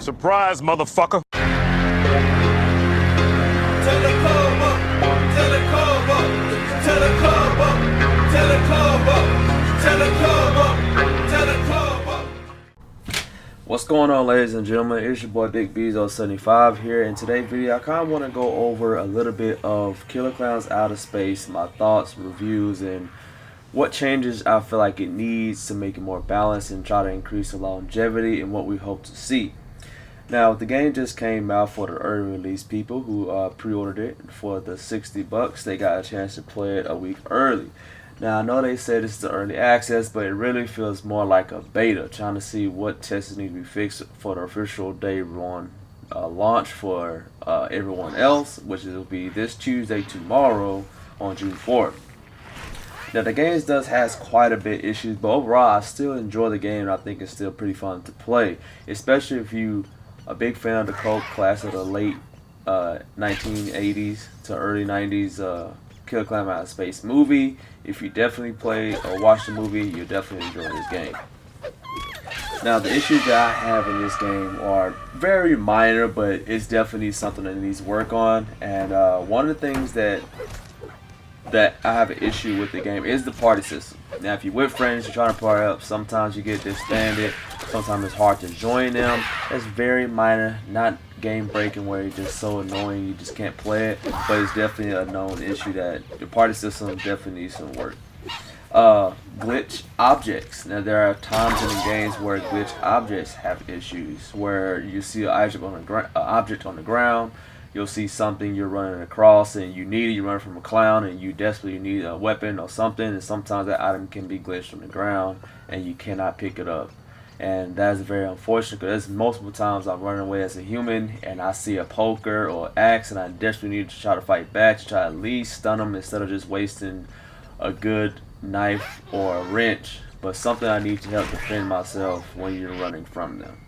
Surprise, motherfucker. What's going on, ladies and gentlemen? It's your boy BigBeezo75 here. In today's video, I kind of want to go over a little bit of Killer Klowns Outer Space, my thoughts, reviews, and what changes I feel like it needs to make it more balanced and try to increase the longevity and what we hope to see. Now, the game just came out for the early release people who pre-ordered it for the $60. They got a chance to play it a week early. Now, I know they said it's the early access, but it really feels more like a beta, trying to see what tests need to be fixed for the official day one launch for everyone else, which will be this Tuesday, tomorrow, on June 4th. Now, the game has quite a bit of issues, but overall, I still enjoy the game, and I think it's still pretty fun to play, especially if you a big fan of the cult class of the late 1980s to early 90s Killer Klowns Outer Space movie. If you definitely play or watch the movie, you'll definitely enjoy this game. Now, the issues that I have in this game are very minor, but it's definitely something that needs work on. And one of the things that I have an issue with the game is the party system. Now, if you're with friends, you're trying to party up, sometimes you get disbanded, sometimes it's hard to join them. It's very minor, not game breaking where it's just so annoying you just can't play it, but it's definitely a known issue that the party system definitely needs some work. Glitch objects. Now, there are times in the games where glitch objects have issues, where you see an object on the ground, you'll see something you're running across and you need it, you run from a clown and you desperately need a weapon or something, and sometimes that item can be glitched on the ground and you cannot pick it up. And that is very unfortunate, because multiple times I'm running away as a human and I see a poker or axe and I desperately need to try to fight back to try to at least stun them instead of just wasting a good knife or a wrench, but something I need to help defend myself when you're running from them.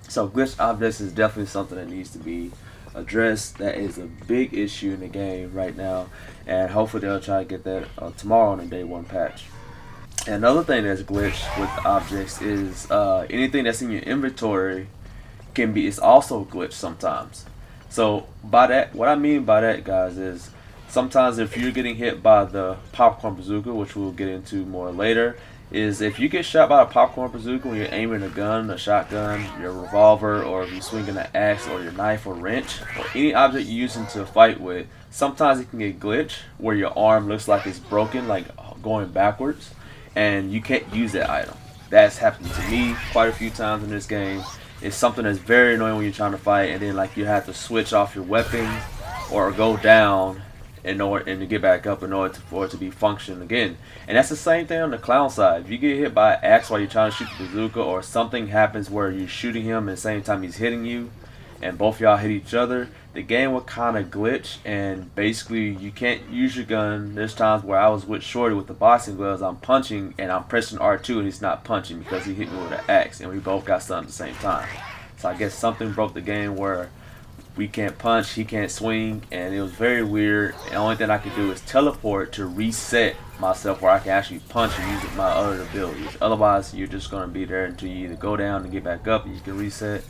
So glitch objects is definitely something that needs to be addressed. That is a big issue in the game right now, and hopefully they'll try to get that tomorrow on the day one patch. Another thing that's glitched with objects is anything that's in your inventory is also glitched sometimes. So by that, what I mean by that, guys, is sometimes if you're getting hit by the popcorn bazooka, which we'll get into more later, is if you get shot by a popcorn bazooka when you're aiming a gun, a shotgun, your revolver, or if you're swinging an axe or your knife or wrench, or any object you're using to fight with, sometimes it can get glitched where your arm looks like it's broken, like going backwards, and you can't use that item. That's happened to me quite a few times in this game. It's something that's very annoying when you're trying to fight, and then like you have to switch off your weapon or go down in order to get back up in order for it to be functioning again. And that's the same thing on the clown side. If you get hit by an axe while you're trying to shoot the bazooka, or something happens where you're shooting him at the same time he's hitting you, and both y'all hit each other, the game will kind of glitch, and basically you can't use your gun. There's times where I was with Shorty with the boxing gloves, I'm punching and I'm pressing R2 and he's not punching because he hit me with an axe, and we both got stunned at the same time. So I guess something broke the game where we can't punch, he can't swing, and it was very weird. The only thing I could do is teleport to reset myself where I can actually punch and use my other abilities. Otherwise, you're just going to be there until you either go down and get back up and you can reset,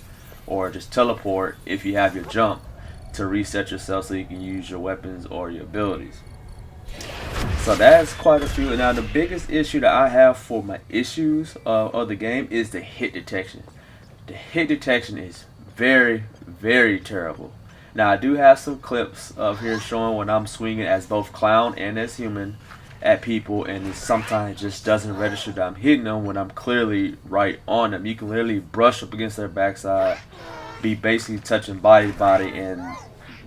or just teleport if you have your jump to reset yourself so you can use your weapons or your abilities. So that's quite a few. Now, the biggest issue that I have for my issues of the game is the hit detection. The hit detection is very, very terrible. Now, I do have some clips of here showing when I'm swinging as both clown and as human at people, and it sometimes just doesn't register that I'm hitting them when I'm clearly right on them. You can literally brush up against their backside, be basically touching body to body, and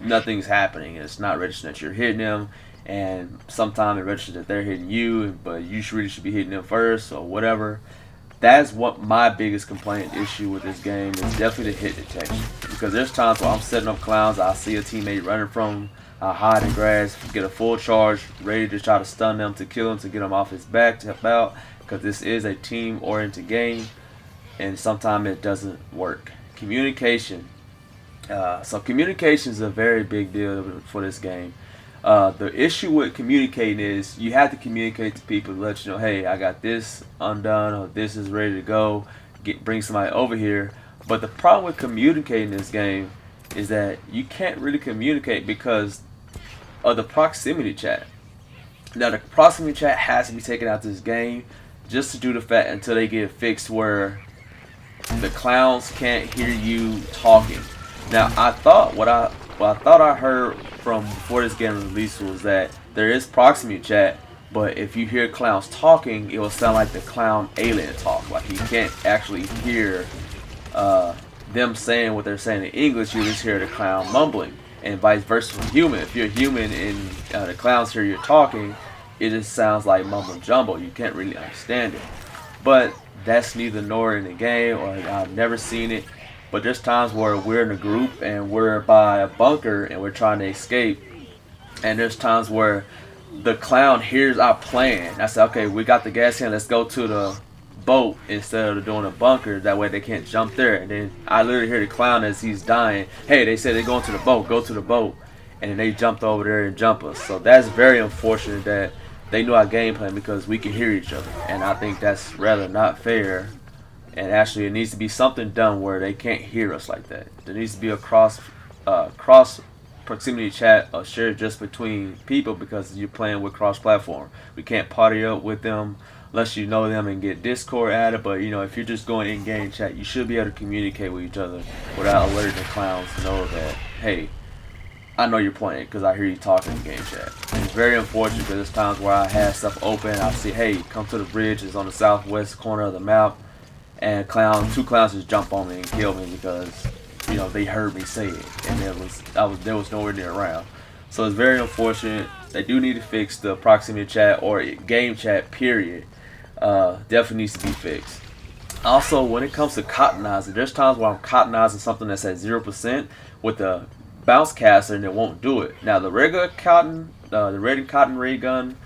nothing's happening. It's not registering that you're hitting them, and sometimes it registers that they're hitting you, but you really should be hitting them first or whatever. That's what my biggest complaint issue with this game is, definitely the hit detection. Because there's times where I'm setting up clowns, I see a teammate running from them, I hide in grass, get a full charge, ready to try to stun them, to kill him, to get him off his back, to help out. Because this is a team-oriented game, and sometimes it doesn't work. Communication. So communication is a very big deal for this game. The issue with communicating is you have to communicate to people to let you know, hey, I got this undone, or this is ready to go. Bring somebody over here. But the problem with communicating this game is that you can't really communicate because of the proximity chat. Now the proximity chat has to be taken out this game just to do the fact until they get it fixed where the clowns can't hear you talking. Now I thought what I thought I heard from before this game release was that there is proximity chat, but if you hear clowns talking, it will sound like the clown alien talk. Like you can't actually hear them saying what they're saying in English. You just hear the clown mumbling, and vice versa from human. If you're human and the clowns hear you talking, it just sounds like mumble jumble. You can't really understand it. But that's neither nor in the game, or I've never seen it. But there's times where we're in a group and we're by a bunker and we're trying to escape, and there's times where the clown hears our plan. I said, okay, we got the gas can, let's go to the boat instead of doing a bunker. That way they can't jump there. And then I literally hear the clown as he's dying, hey, they said they're going to the boat, go to the boat. And then they jumped over there and jump us. So that's very unfortunate that they know our game plan because we can hear each other. And I think that's rather not fair. And actually it needs to be something done where they can't hear us like that. There needs to be a cross proximity chat shared just between people because you're playing with cross-platform. We can't party up with them unless you know them and get Discord added. But you know, if you're just going in-game chat, you should be able to communicate with each other without alerting the clowns to know that, hey, I know you're playing because I hear you talking in game chat. And it's very unfortunate because there's times where I have stuff open. I see, hey, come to the bridge. It's on the southwest corner of the map. And two clowns just jump on me and kill me because, you know, they heard me say it, and there was nowhere near around. So it's very unfortunate. They do need to fix the proximity chat or game chat. Period. Definitely needs to be fixed. Also, when it comes to cottonizing, there's times where I'm cottonizing something that's at 0% with the bounce caster and it won't do it. Now the regular cotton, the red and cotton ray gun,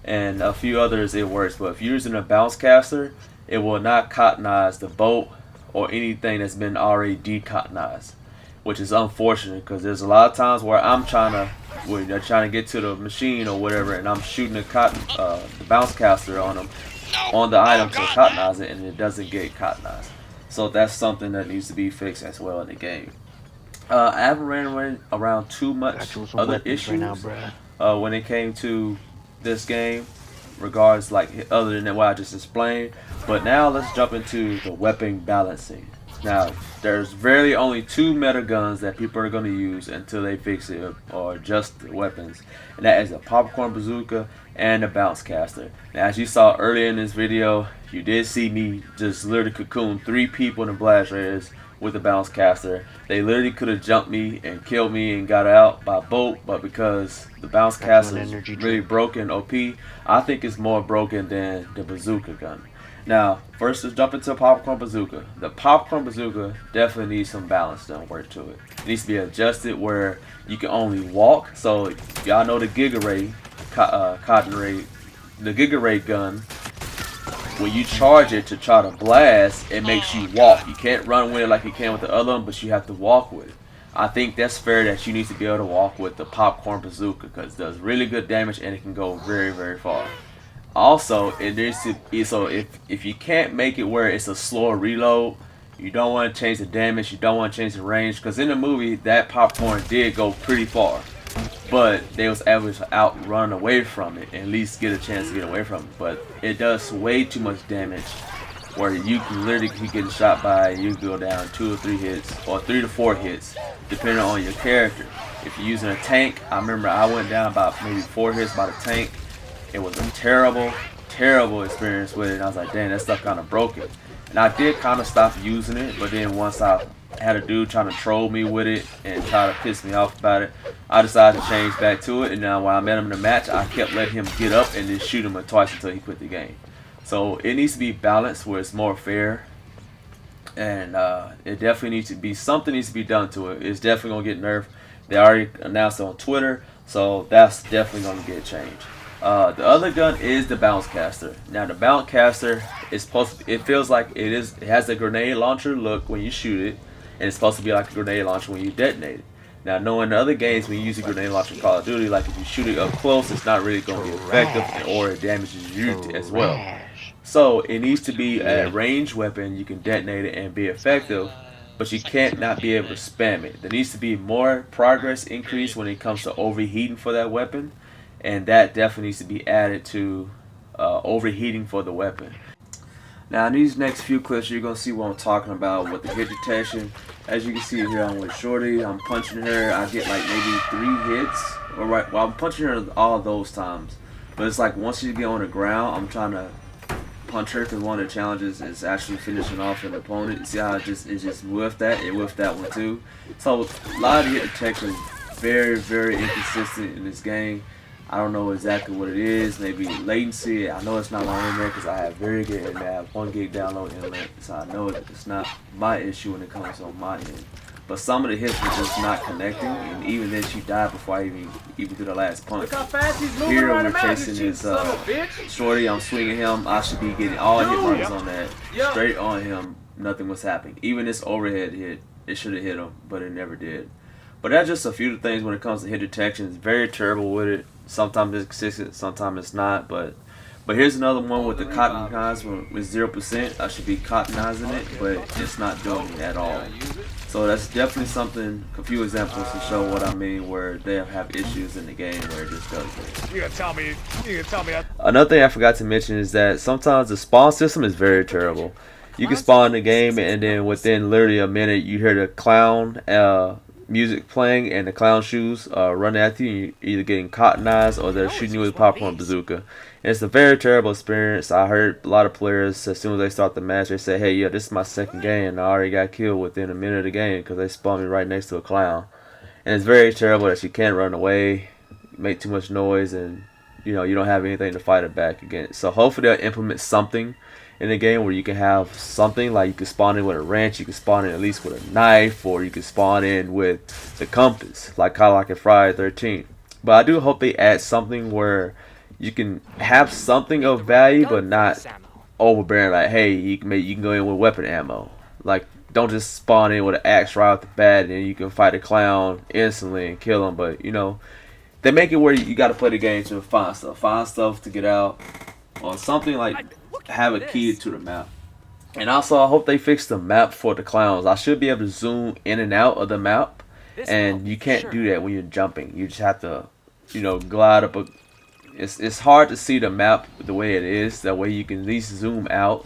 and a few others it works. But if you're using a bounce caster, it will not cottonize the boat or anything that's been already decottonized, which is unfortunate because there's a lot of times where I'm trying to get to the machine or whatever, and I'm shooting the bounce caster on them on the item to cottonize it, and it doesn't get cottonized. So that's something that needs to be fixed as well in the game. I haven't ran around too much other issues when it came to this game, regards like other than what I just explained. But now let's jump into the weapon balancing. Now there's really only two meta guns that people are going to use until they fix it or adjust the weapons, and that is the popcorn bazooka and the bounce caster. Now as you saw earlier in this video, you did see me just literally cocoon 3 people in the blast radius with the bounce caster. They literally could have jumped me and killed me and got out by boat, but because the bounce caster is really broken OP, I think it's more broken than the bazooka gun. Now, first let's jump into popcorn bazooka. The popcorn bazooka definitely needs some balance done work to it. It needs to be adjusted where you can only walk. So y'all know the Giga Ray, the Giga Ray gun. When you charge it to try to blast, it makes you walk. You can't run with it like you can with the other one, but you have to walk with it. I think that's fair that you need to be able to walk with the popcorn bazooka because it does really good damage and it can go very, very far. Also, it needs to be, so if you can't make it where it's a slower reload, you don't want to change the damage, you don't want to change the range, because in the movie that popcorn did go pretty far, but they was able to outrun away from it and at least get a chance to get away from it. But it does way too much damage where you can literally keep getting shot by, you go down 2 or 3 hits or 3 to 4 hits depending on your character. If you're using a tank, I remember I went down about maybe 4 hits by the tank. It was a terrible, terrible experience with it, and I was like, dang, that stuff kind of broken. And I did kind of stop using it, but then once I had a dude trying to troll me with it and try to piss me off about it, I decided to change back to it. And now when I met him in the match, I kept letting him get up and then shoot him twice until he quit the game. So it needs to be balanced where it's more fair, and it definitely needs to be, something needs to be done to it. It's definitely gonna get nerfed. They already announced it on Twitter, so that's definitely gonna get changed. The other gun is the bounce caster. Now the bounce caster is supposed to, it feels like it has a grenade launcher look when you shoot it, and it's supposed to be like a grenade launcher when you detonate it. Now knowing the other games when you use a grenade launcher in Call of Duty, like if you shoot it up close, it's not really going to be effective, or it damages you as well. So it needs to be a ranged weapon, you can detonate it and be effective, but you can't not be able to spam it. There needs to be more progress increase when it comes to overheating for that weapon, and that definitely needs to be added to overheating for the weapon. Now in these next few clips you're going to see what I'm talking about with the hit detection. As you can see here, I'm with Shorty, I'm punching her, I get like maybe 3 hits, or right, well I'm punching her all those times, but it's like once you get on the ground I'm trying to punch her, because one of the challenges is actually finishing off an opponent. You see how it just whiffed that? It whiffed that one too. So a lot of the hit detection is very inconsistent in this game. I don't know exactly what it is. Maybe latency. I know it's not my internet because I have very good internet. I have 1 gig download internet, so I know that it's not my issue when it comes on my end. But some of the hits were just not connecting, and even then she died before I even did the last punch. Look how fast he's moving Here around we're chasing this Shorty. I'm swinging him. I should be getting all hit runs on that. Straight on him. Nothing was happening. Even this overhead hit, it should have hit him, but it never did. But that's just a few things when it comes to hit detection. It's very terrible with it. Sometimes it's consistent, sometimes it's not. But here's another one with the cottonize with 0%. I should be cottonizing it, but it's not doing it at all. So that's definitely something, a few examples to show what I mean, where they have issues in the game where it just doesn't. You gonna tell me Another thing I forgot to mention is that sometimes the spawn system is very terrible. You can spawn in the game and then within literally a minute you hear the clown music playing and the clown shoes run after you. You're either getting cottonized or they're shooting you with a popcorn bazooka. And it's a very terrible experience. I heard a lot of players, as soon as they start the match, they say, hey, yeah, this is my second game, and I already got killed within a minute of the game because they spawned me right next to a clown. And it's very terrible that you can't run away, make too much noise, and you don't have anything to fight it back against. So hopefully they'll implement something in the game where you can have something like you can spawn in with a wrench, you can spawn in at least with a knife, or you can spawn in with the compass, kind of like in Friday the 13th. But I do hope they add something where you can have something of value, but not overbearing. Like, hey, you can go in with weapon ammo. Like, don't just spawn in with an axe right off the bat and you can fight a clown instantly and kill him. But they make it where you got to play the game to find stuff to get out, or something like have a key to the map. And also I hope they fix the map for the clowns. I should be able to zoom in and out of the map, and you can't do that when you're jumping. You just have to glide up it's hard to see the map the way it is. That way you can at least zoom out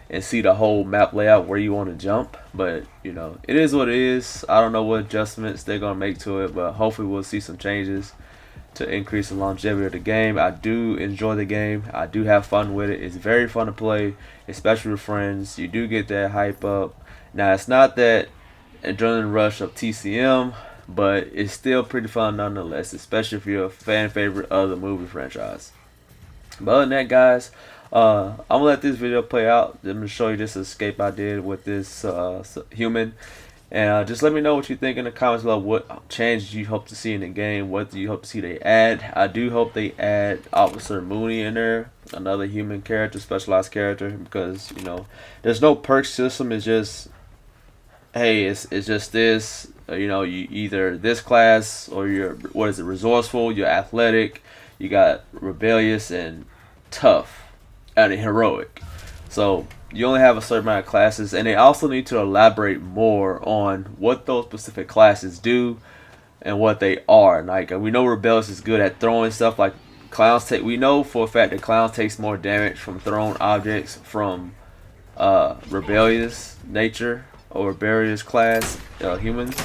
and see the whole map layout where you want to jump. But it is what it is. I don't know what adjustments they're gonna make to it, but hopefully we'll see some changes to increase the longevity of the game. I do enjoy the game. I do have fun with it. It's very fun to play, especially with friends. You do get that hype up. Now, it's not that adrenaline rush of TCM, but it's still pretty fun nonetheless, especially if you're a fan favorite of the movie franchise. But other than that, guys, I'm gonna let this video play out. I'm gonna show you this escape I did with this human. And just let me know what you think in the comments below. What changes you hope to see in the game? What do you hope to see they add? I do hope they add Officer Mooney in there, another human character, specialized character, because there's no perk system. It's just, hey, it's just this. You either this class or you're resourceful, you're athletic, you got rebellious and tough and heroic. So you only have a certain amount of classes, and they also need to elaborate more on what those specific classes do and what they are. Like, we know Rebellious is good at throwing stuff. Like clowns we know for a fact that clowns takes more damage from thrown objects from rebellious nature or rebellious class humans.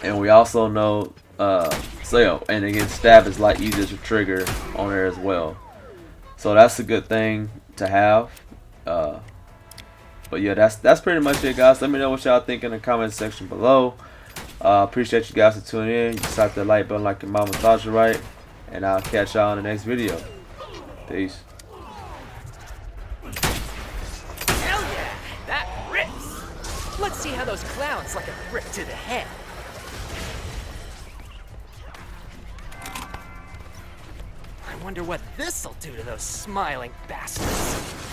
And we also know and again, stab is like easier to trigger on there as well. So that's a good thing to have. But yeah, that's pretty much it, guys. Let me know what y'all think in the comment section below. Appreciate you guys for tuning in. You slap that like button like your mama taught you right, and I'll catch y'all in the next video. Peace. Hell yeah, that rips. Let's see how those clowns like a brick to the head. I wonder what this'll do to those smiling bastards.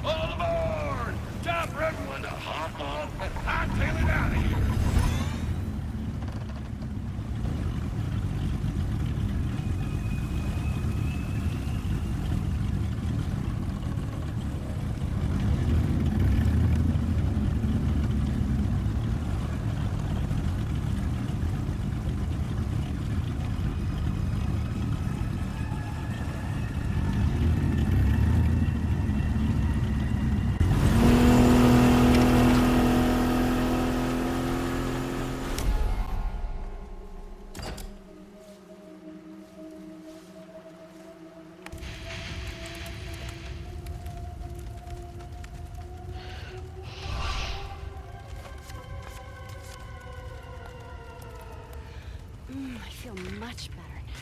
All aboard! Jump, I feel much better now.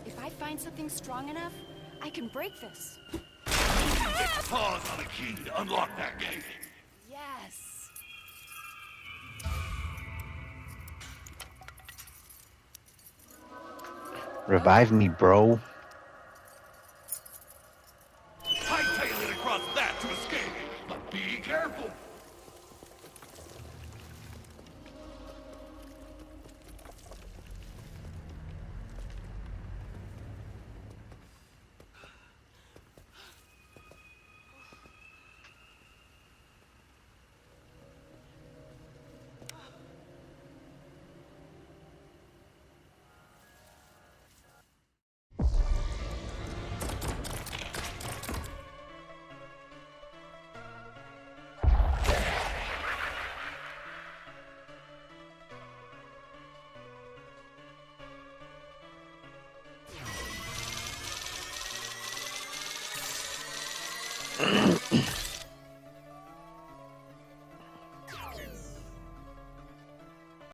If I find something strong enough, I can break this. Pause on the key to unlock that gate. Yes. Revive me, bro.